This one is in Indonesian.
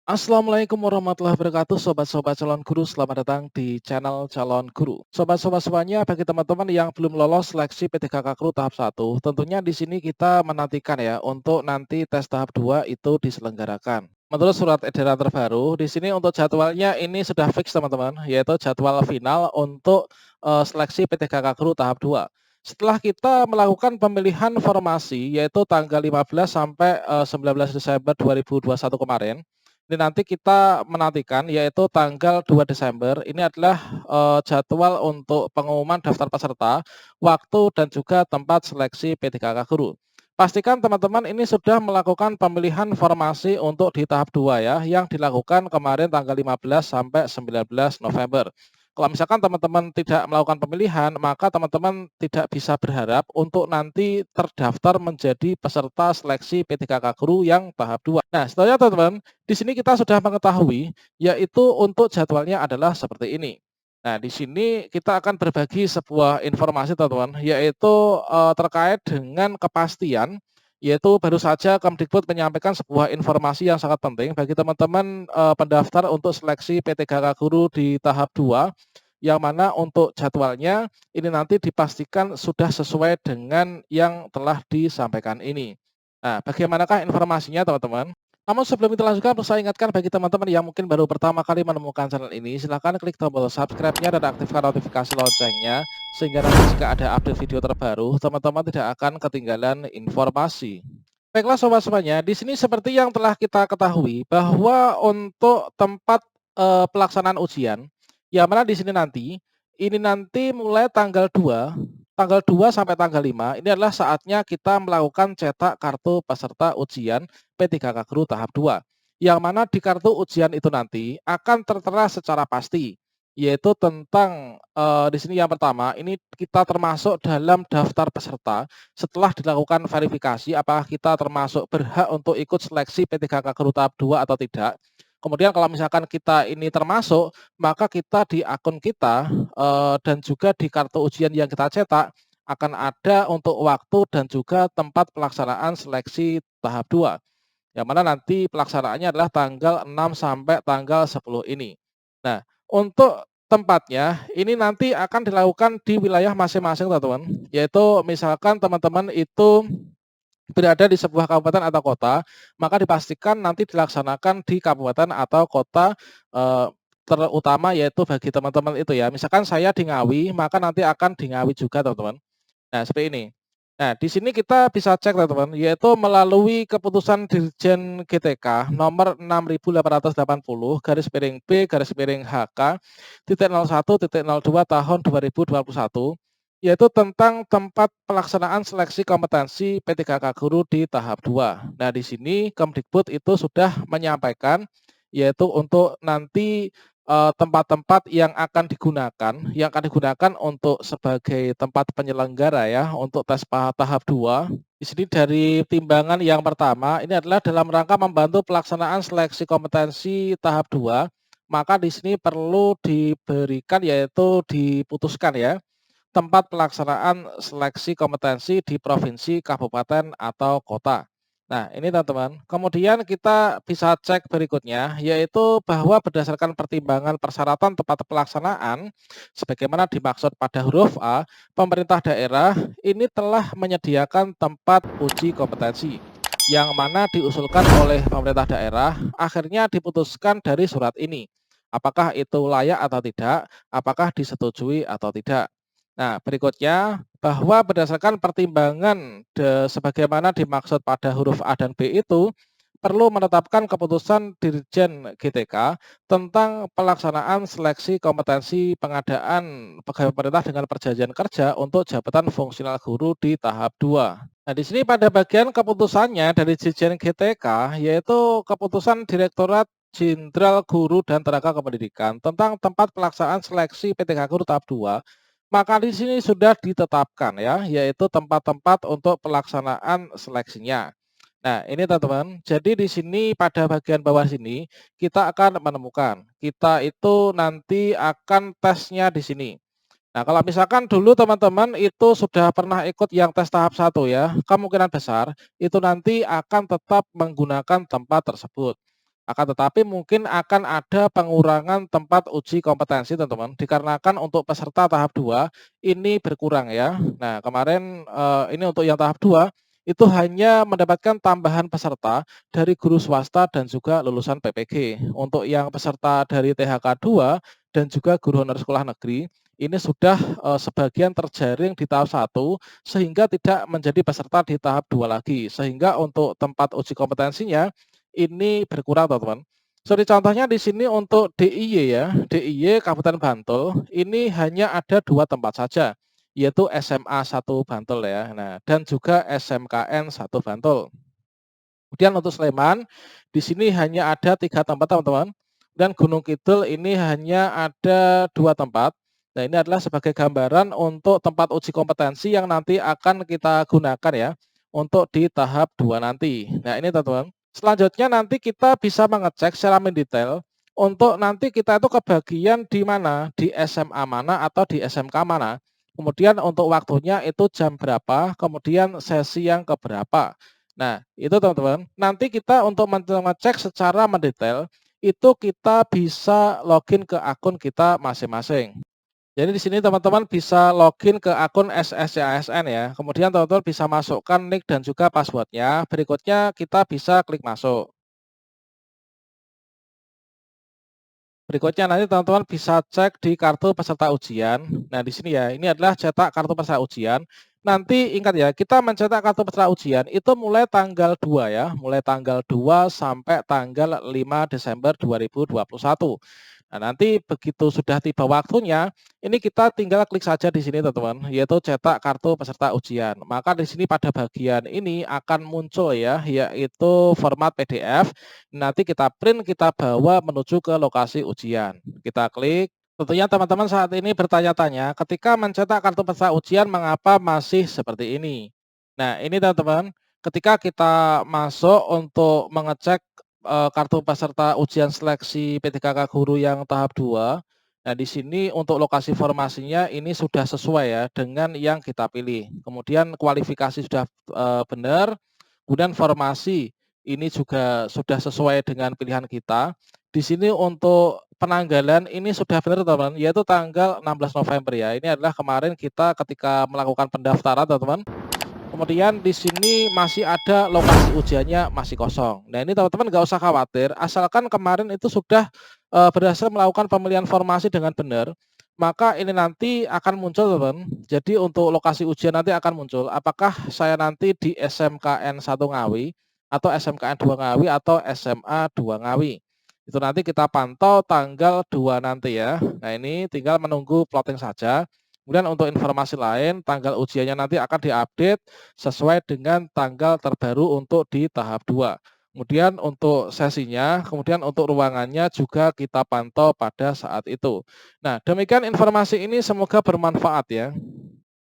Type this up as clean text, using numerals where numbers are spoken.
Assalamualaikum warahmatullahi wabarakatuh, sobat-sobat calon guru. Selamat datang di channel Calon Guru. Sobat-sobat semuanya, bagi teman-teman yang belum lolos seleksi P3K Guru tahap 1, tentunya di sini kita menantikan ya untuk nanti tes tahap 2 itu diselenggarakan. Menurut surat edaran terbaru, di sini untuk jadwalnya ini sudah fix teman-teman, yaitu jadwal final untuk seleksi P3K Guru tahap 2. Setelah kita melakukan pemilihan formasi yaitu tanggal 15 sampai 19 Desember 2021 kemarin, ini nanti kita menantikan yaitu tanggal 2 Desember, ini adalah, jadwal untuk pengumuman daftar peserta, waktu dan juga tempat seleksi P3K Guru. Pastikan teman-teman ini sudah melakukan pemilihan formasi untuk di tahap 2 ya, yang dilakukan kemarin tanggal 15 sampai 19 November. Kalau misalkan teman-teman tidak melakukan pemilihan, maka teman-teman tidak bisa berharap untuk nanti terdaftar menjadi peserta seleksi P3K Guru yang tahap 2. Nah, setelahnya teman-teman, di sini kita sudah mengetahui, yaitu untuk jadwalnya adalah seperti ini. Nah, di sini kita akan berbagi sebuah informasi teman-teman, yaitu terkait dengan kepastian, yaitu baru saja Kemdikbud menyampaikan sebuah informasi yang sangat penting bagi teman-teman pendaftar untuk seleksi P3K Guru di tahap 2, yang mana untuk jadwalnya ini nanti dipastikan sudah sesuai dengan yang telah disampaikan ini. Nah, bagaimanakah informasinya teman-teman? Namun sebelum kita lanjutkan, perlu saya ingatkan bagi teman-teman yang mungkin baru pertama kali menemukan channel ini, silahkan klik tombol subscribe-nya dan aktifkan notifikasi loncengnya, sehingga nanti jika ada update video terbaru, teman-teman tidak akan ketinggalan informasi. Baiklah sobat semuanya, di sini seperti yang telah kita ketahui bahwa untuk tempat pelaksanaan ujian, yang mana di sini nanti, ini nanti mulai tanggal 2 sampai tanggal 5, ini adalah saatnya kita melakukan cetak kartu peserta ujian P3K Guru tahap 2. Yang mana di kartu ujian itu nanti akan tertera secara pasti, yaitu tentang di sini yang pertama, ini kita termasuk dalam daftar peserta setelah dilakukan verifikasi apakah kita termasuk berhak untuk ikut seleksi P3K Guru tahap 2 atau tidak. Kemudian kalau misalkan kita ini termasuk, maka kita di akun kita, dan juga di kartu ujian yang kita cetak, akan ada untuk waktu dan juga tempat pelaksanaan seleksi tahap 2, yang mana nanti pelaksanaannya adalah tanggal 6 sampai tanggal 10 ini. Nah, untuk tempatnya, ini nanti akan dilakukan di wilayah masing-masing teman-teman, yaitu misalkan teman-teman itu berada di sebuah kabupaten atau kota, maka dipastikan nanti dilaksanakan di kabupaten atau kota, eee, terutama yaitu bagi teman-teman itu ya. Misalkan saya di Ngawi, maka nanti akan di Ngawi juga teman-teman. Nah, seperti ini. Nah, di sini kita bisa cek teman-teman, yaitu melalui keputusan Dirjen GTK nomor 6880 garis miring B garis miring HK titik 01 titik 02 tahun 2021, yaitu tentang tempat pelaksanaan seleksi kompetensi P3K Guru di tahap 2. Nah, di sini Kemdikbud itu sudah menyampaikan, yaitu untuk nanti tempat-tempat yang akan digunakan untuk sebagai tempat penyelenggara ya, untuk tes tahap 2. Di sini dari timbangan yang pertama, ini adalah dalam rangka membantu pelaksanaan seleksi kompetensi tahap 2, maka di sini perlu diberikan yaitu diputuskan ya, tempat pelaksanaan seleksi kompetensi di provinsi, kabupaten, atau kota. Nah, ini teman-teman. Kemudian kita bisa cek berikutnya, yaitu bahwa berdasarkan pertimbangan persyaratan tempat pelaksanaan, sebagaimana dimaksud pada huruf A, pemerintah daerah ini telah menyediakan tempat uji kompetensi, yang mana diusulkan oleh pemerintah daerah, akhirnya diputuskan dari surat ini. Apakah itu layak atau tidak, apakah disetujui atau tidak. Nah, berikutnya bahwa berdasarkan pertimbangan sebagaimana dimaksud pada huruf A dan B itu, perlu menetapkan keputusan Dirjen GTK tentang pelaksanaan seleksi kompetensi pengadaan pegawai pemerintah dengan perjanjian kerja untuk jabatan fungsional guru di tahap 2. Nah, di sini pada bagian keputusannya dari Dirjen GTK, yaitu keputusan Direktorat Jenderal Guru dan Tenaga Kependidikan tentang tempat pelaksanaan seleksi PTK Guru tahap 2, maka di sini sudah ditetapkan ya, yaitu tempat-tempat untuk pelaksanaan seleksinya. Nah, ini teman-teman, jadi di sini pada bagian bawah sini kita akan menemukan, kita itu nanti akan tesnya di sini. Nah, kalau misalkan dulu teman-teman itu sudah pernah ikut yang tes tahap 1 ya, kemungkinan besar itu nanti akan tetap menggunakan tempat tersebut. Akan tetapi mungkin akan ada pengurangan tempat uji kompetensi teman-teman, dikarenakan untuk peserta tahap 2 ini berkurang ya. Nah kemarin, ini untuk yang tahap 2 itu hanya mendapatkan tambahan peserta dari guru swasta dan juga lulusan PPG. Untuk yang peserta dari THK 2 dan juga guru honorer sekolah negeri, ini sudah, sebagian terjaring di tahap 1 sehingga tidak menjadi peserta di tahap 2 lagi. Sehingga untuk tempat uji kompetensinya ini berkurang teman-teman. Seperti contohnya di sini untuk DIY ya, DIY Kabupaten Bantul ini hanya ada 2 tempat saja, yaitu SMA 1 Bantul ya, nah dan juga SMKN 1 Bantul. Kemudian untuk Sleman, di sini hanya ada 3 tempat teman-teman, dan Gunung Kidul ini hanya ada 2 tempat. Nah ini adalah sebagai gambaran untuk tempat uji kompetensi yang nanti akan kita gunakan ya, untuk di tahap 2 nanti. Nah ini teman-teman. Selanjutnya nanti kita bisa mengecek secara mendetail untuk nanti kita itu kebagian di mana, di SMA mana atau di SMK mana. Kemudian untuk waktunya itu jam berapa, kemudian sesi yang keberapa. Nah, itu teman-teman, nanti kita untuk mengecek secara mendetail, itu kita bisa login ke akun kita masing-masing. Jadi di sini teman-teman bisa login ke akun SSCASN ya, kemudian teman-teman bisa masukkan nick dan juga password-nya, berikutnya kita bisa klik masuk. Berikutnya nanti teman-teman bisa cek di kartu peserta ujian. Nah, di sini ya, ini adalah cetak kartu peserta ujian. Nanti ingat ya, kita mencetak kartu peserta ujian itu mulai tanggal 2 ya, mulai tanggal 2 sampai tanggal 5 Desember 2021. Nah, nanti begitu sudah tiba waktunya, ini kita tinggal klik saja di sini teman-teman, yaitu cetak kartu peserta ujian. Maka di sini pada bagian ini akan muncul ya, yaitu format PDF. Nanti kita print, kita bawa menuju ke lokasi ujian. Kita klik. Tentunya teman-teman saat ini bertanya-tanya, ketika mencetak kartu peserta ujian mengapa masih seperti ini? Nah, ini teman-teman, ketika kita masuk untuk mengecek kartu peserta ujian seleksi PTKK Guru yang tahap 2. Nah, di sini untuk lokasi formasinya ini sudah sesuai ya dengan yang kita pilih. Kemudian kualifikasi sudah, benar, kemudian formasi ini juga sudah sesuai dengan pilihan kita. Di sini untuk penanggalan ini sudah benar teman-teman, yaitu tanggal 16 November ya. Ini adalah kemarin kita ketika melakukan pendaftaran teman-teman. Kemudian di sini masih ada lokasi ujiannya masih kosong. Nah ini teman-teman nggak usah khawatir, asalkan kemarin itu sudah, berhasil melakukan pemilihan formasi dengan benar, maka ini nanti akan muncul teman. Jadi untuk lokasi ujian nanti akan muncul, apakah saya nanti di SMKN 1 Ngawi, atau SMKN 2 Ngawi, atau SMA 2 Ngawi. Itu nanti kita pantau tanggal 2 nanti ya. Nah ini tinggal menunggu plotting saja. Kemudian untuk informasi lain, tanggal ujiannya nanti akan diupdate sesuai dengan tanggal terbaru untuk di tahap 2. Kemudian untuk sesinya, kemudian untuk ruangannya juga kita pantau pada saat itu. Nah, demikian informasi ini semoga bermanfaat ya.